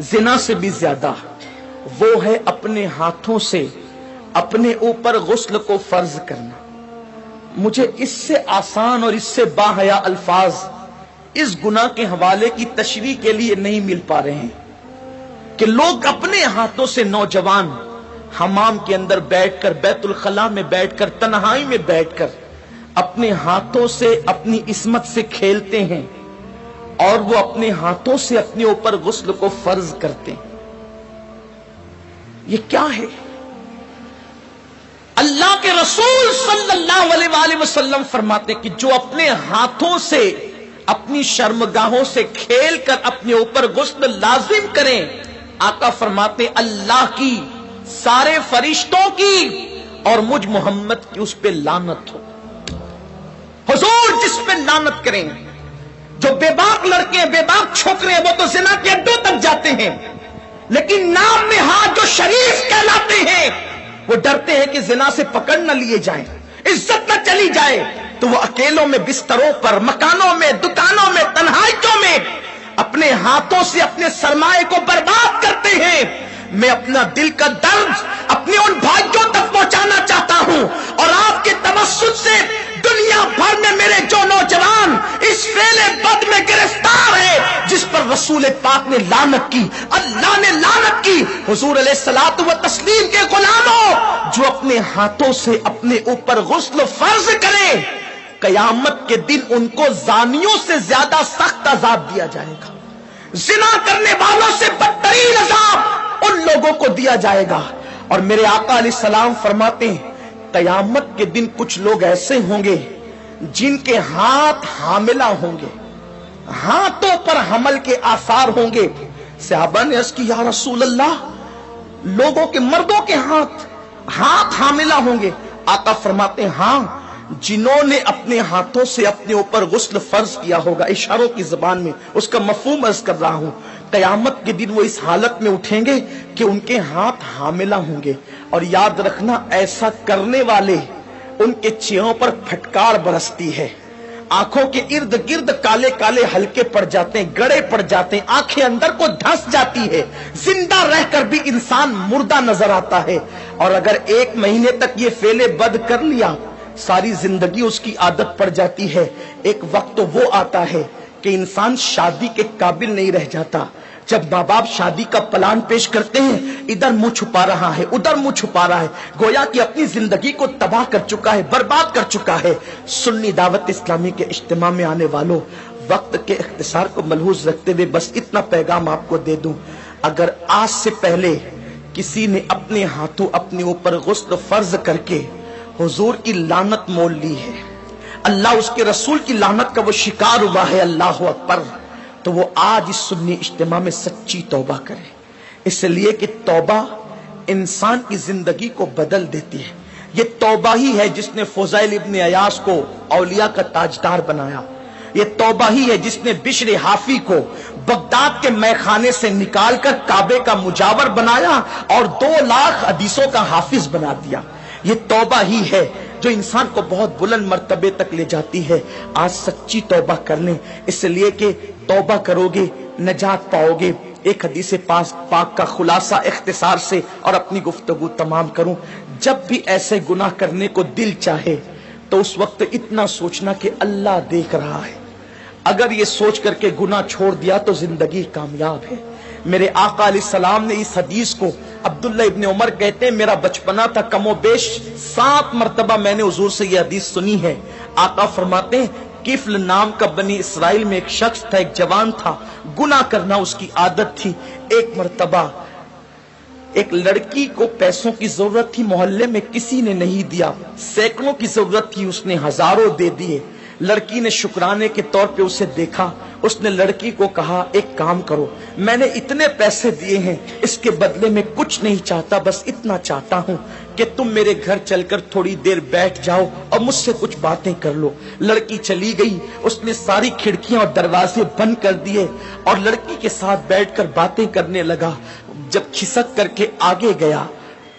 जिना से भी ज्यादा वो है अपने हाथों से अपने ऊपर गुस्ल को फर्ज करना। मुझे इससे आसान और इससे बाहया अल्फाज इस गुनाह के हवाले की तशरीह के लिए नहीं मिल पा रहे हैं कि लोग अपने हाथों से, नौजवान हमाम के अंदर बैठकर, बैतुल खला में बैठकर, तन्हाई में बैठकर अपने हाथों से अपनी इस्मत से खेलते हैं और वो अपने हाथों से अपने ऊपर गुस्ल को फर्ज करते हैं। ये क्या है? अल्लाह के रसूल सल्लल्लाहु अलैहि वसल्लम फरमाते कि जो अपने हाथों से अपनी शर्मगाहों से खेल कर अपने ऊपर गुस्ल लाजिम करें, आका फरमाते अल्लाह की, सारे फरिश्तों की और मुझ मोहम्मद की उस पे लानत हो। हुजूर जिस पे लानत करें, जो बेबाक लड़के, बेबाक छोकरे, वो तो जिना के अड्डों तक जाते हैं, लेकिन नाम में हाथ जो शरीफ कहलाते हैं, वो डरते हैं कि जिना से पकड़ न लिए जाएं, इज्जत न चली जाए, तो वो अकेलों में, बिस्तरों पर, मकानों में, दुकानों में, तन्हाइयों में अपने हाथों से अपने सरमाए को बर्बाद करते हैं। मैं अपना दिल का दर्द अपने उन भाइयों तक पहुंचाना चाहता हूं और आपके तवस्सुत से दुनिया भर में मेरे जो नौजवान इस फेले बद में गिरफ्तार है, जिस पर रसूल पाक ने लानत की, अल्लाह ने लानत की, हुजूर अलैहिस्सलातु व तस्लीम के गुलामों, जो अपने हाथों से अपने ऊपर गुस्ल फर्ज करें, कयामत के दिन उनको जानियों से ज्यादा सख्त अजाब दिया जाएगा। जिना करने वालों से बदतरीन अजाब उन लोगों को दिया जाएगा। और मेरे आका अलैहिस्सलाम फरमाते हैं कयामत के दिन कुछ लोग ऐसे होंगे जिनके हाथ हामिला होंगे, हाथों पर हमल के आसार होंगे। सहाबा ने अर्ज़ की या रसूल अल्लाह, लोगों के, मर्दों के हाथ हामिला होंगे? आका फरमाते हैं हाँ, जिन्होंने अपने हाथों से अपने ऊपर गुस्ल फर्ज किया होगा। इशारों की जबान में उसका मफहूम अर्ज कर रहा हूं। कयामत के दिन वो इस हालत में उठेंगे कि उनके हाथ हामिला होंगे। और याद रखना, ऐसा करने वाले उनके चेहरों पर फटकार बरसती है, आंखों के इर्द गिर्द काले काले हल्के पड़ जाते हैं, गड़े पड़ जाते हैं, आंखें अंदर को धंस जाती है, जिंदा रहकर भी इंसान मुर्दा नजर आता है। और अगर 1 महीने तक ये फेले बद कर लिया, सारी जिंदगी उसकी आदत पड़ जाती है। एक वक्त तो वो आता है कि इंसान शादी के काबिल नहीं रह जाता। जब माँ बाप शादी का प्लान पेश करते हैं, इधर मुंह छुपा रहा है, उधर मुंह छुपा रहा है, गोया कि अपनी जिंदगी को तबाह कर चुका है, बर्बाद कर चुका है। सुन्नी दावत इस्लामी के इज्तिमा में आने वालों, वक्त के इख्तिसार को मलहूज रखते हुए बस इतना पैगाम आपको दे दूं, अगर आज से पहले किसी ने अपने हाथों अपने ऊपर गुस्ल फर्ज करके हुजूर की लानत मोल ली है, अल्लाह उसके रसूल की लानत का वो शिकार हुआ है, अल्लाह अकबर, तो वो आज इस सुन्नी इज्तिमा में सच्ची तौबा करे। इसलिए कि तौबा इंसान की जिंदगी को बदल देती है। ये तौबा ही है जिसने फुज़ैल इब्न अयास को औलिया का ताजदार बनाया। ये तौबा ही है जिसने बिश्र हाफी को बगदाद के मैखाने से निकालकर काबे का मुजावर बनाया और 2 लाख हदीसों का हाफिज बना दिया। ये तौबा ही है जो इंसान को बहुत बुलंद मर्तबे तक ले जाती है। आज सच्ची तौबा कर लें, इसलिए कि तौबा करोगे नजात पाओगे। एक हदीस पाक का खुलासा इख्तिसार से और अपनी गुफ्तगू तमाम करूं, जब भी ऐसे गुनाह करने को दिल चाहे तो उस वक्त इतना सोचना कि अल्लाह देख रहा है। अगर ये सोच करके गुनाह छोड़ दिया तो जिंदगी कामयाब है। मेरे आका अलैहिस्सलाम ने इस हदीस को, अब्दुल्ला इब्न उमर कहते हैं मेरा बचपना था, कमोबेश 7 मरतबा मैंने हुजूर से ये हदीस सुनी है। आका फरमाते हैं किफ्ल नाम का बनी इसराइल में एक शख्स था, एक जवान था, गुनाह करना उसकी आदत थी। एक मरतबा एक लड़की को पैसों की जरूरत थी, मोहल्ले में किसी ने नहीं दिया, सैकड़ों की जरूरत थी, उसने हजारों दे दिए। लड़की ने शुक्राने के तौर पे उसे देखा, उसने लड़की को कहा एक काम करो, मैंने इतने पैसे दिए हैं, इसके बदले में कुछ नहीं चाहता, बस इतना चाहता हूं कि तुम मेरे घर चलकर थोड़ी देर बैठ जाओ और मुझसे कुछ बातें कर लो। लड़की चली गई, उसने सारी खिड़कियां और दरवाजे बंद कर दिए और लड़की के साथ बैठकर बातें करने लगा। जब खिसक करके आगे गया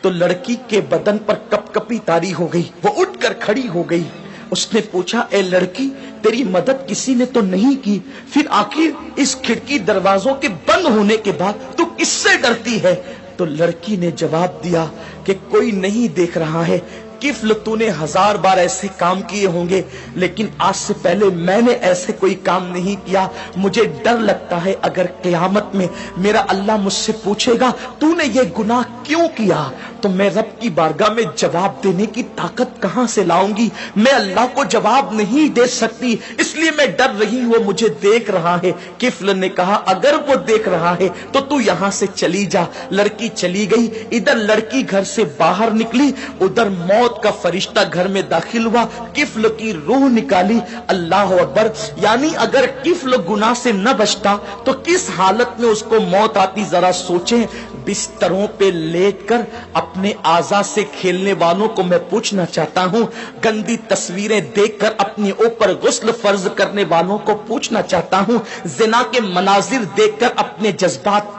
तो लड़की के बदन पर कपकपी तारी हो गई, वो उठकर खड़ी हो गई। उसने पूछा ए लड़की, तेरी मदद किसी ने तो नहीं की, फिर आखिर इस खिड़की दरवाजों के बंद होने के बाद तू किस से डरती है? तो लड़की ने जवाब दिया कि कोई नहीं देख रहा है। किफ्ल तूने 1000 बार ऐसे काम किए होंगे, लेकिन आज से पहले मैंने ऐसे कोई काम नहीं किया। मुझे डर लगता है अगर क़यामत में मेरा अल्लाह मुझसे पूछेगा तूने ये गुनाह क्यों किया, तो मैं रब की बारगाह में जवाब देने की ताकत कहां से लाऊंगी? मैं अल्लाह को जवाब नहीं दे सकती, इसलिए मैं डर रही हूं, वो मुझे देख रहा है। किफ्ल ने कहा अगर वो देख रहा है तो तू यहां से चली जा। लड़की चली गई। इधर लड़की घर से बाहर निकली, उधर मौत का फरिश्ता घर में दाखिल हुआ, किफ्ल की रूह निकाली। अल्लाह अकबर। यानी अगर किफ्ल गुनाह से न बचता तो किस हालत में उसको मौत आती, जरा सोचें। बिस्तरों पे लेटकर अपने आज़ा से खेलने वालों को मैं पूछना चाहता हूं, गंदी तस्वीरें देखकर अपने ऊपर गुस्ल फर्ज करने वालों को पूछना चाहता हूं, जिना के मनाजिर देखकर अपने जज्बात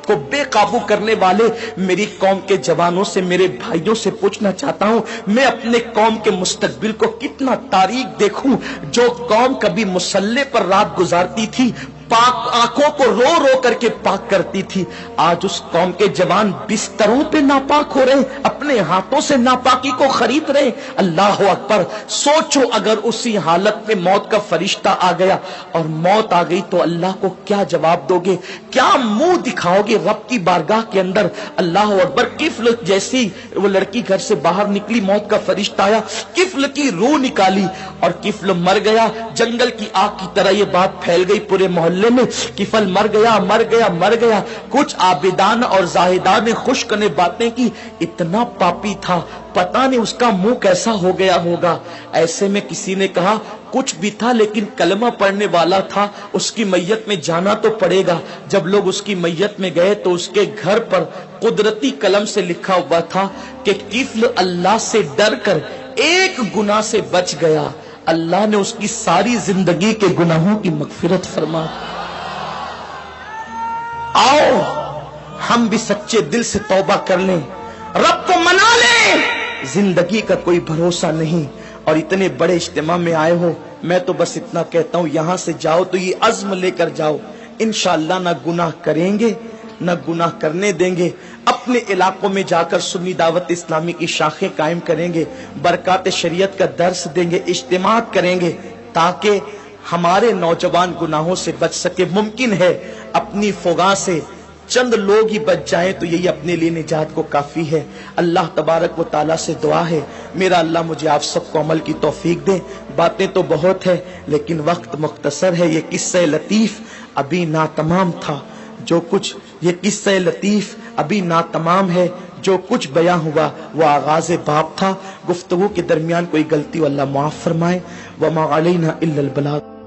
को बेकाबू करने वाले मेरी कौम के जवानों से, मेरे भाइयों से पूछना चाहता हूं, मैं अपने कौम के मुस्तकबिल को कितना तारीख देखूं। जो कौम कभी मुसल्ले पर रात गुजारती थी, पाक आंखों को रो रो करके पाक करती थी, आज उस कौम के जवान बिस्तरों पे नापाक हो रहे, अपने हाथों से नापाकी को खरीद रहे। अल्लाह अकबर। सोचो अगर उसी हालत में मौत का फरिश्ता आ गया और मौत आ गई तो अल्लाह को क्या जवाब दोगे, क्या मुंह दिखाओगे रब की बारगाह के अंदर? अल्लाह अकबर। किफ्ल जैसी वो लड़की घर से बाहर निकली, मौत का फरिश्ता आया, किफ्ल की रूह निकाली और किफ्ल मर गया। जंगल की आग की तरह ये बात फैल गई पूरे मोहल्ले में, किफल मर गया, मर गया, मर गया। कुछ आबिदान और जाहिदान ने खुश्क ने बातें की, इतना पापी था, पता नहीं उसका मुंह कैसा हो गया होगा। ऐसे में किसी ने कहा कुछ भी था लेकिन कलमा पढ़ने वाला था, उसकी मैयत में जाना तो पड़ेगा। जब लोग उसकी मैयत में गए तो उसके घर पर कुदरती कलम से लिखा हुआ था कि किफ्ल अल्लाह से डर कर एक गुनाह से बच गया, अल्लाह ने उसकी सारी जिंदगी के गुनाहों की मगफिरत फरमा। आओ हम भी सच्चे दिल से तौबा कर लें, रब को मना लें। जिंदगी का कोई भरोसा नहीं। और इतने बड़े इज्तिमा में आए हो, मैं तो बस इतना कहता हूं, यहां से जाओ तो ये अज़्म लेकर जाओ, इंशाअल्लाह ना गुनाह करेंगे न गुनाह करने देंगे। अपने इलाकों में जाकर सुन्नी दावत इस्लामी की शाखें कायम करेंगे, बरकात शरीयत का दर्स देंगे, इज्तिमात करेंगे, ताकि हमारे नौजवान गुनाहों से बच सके। मुमकिन है अपनी फुगा से चंद लोग ही बच जाएं तो यही अपने लिए निजात को काफी है। अल्लाह तबारक व ताला से दुआ है, मेरा अल्लाह मुझे आप सबको अमल की तौफीक दे। बातें तो बहुत है लेकिन वक्त मुख्तसर है। ये किस्सा लतीफ अभी नातमाम था, जो कुछ ये किस्सा लतीफ अभी नातमाम है, जो कुछ बयां हुआ वो आगाज़ बाब था। गुफ्तगू के दरमियान कोई गलती अल्लाह माफ फरमाए। वमा अलैना इल्लल बलाग।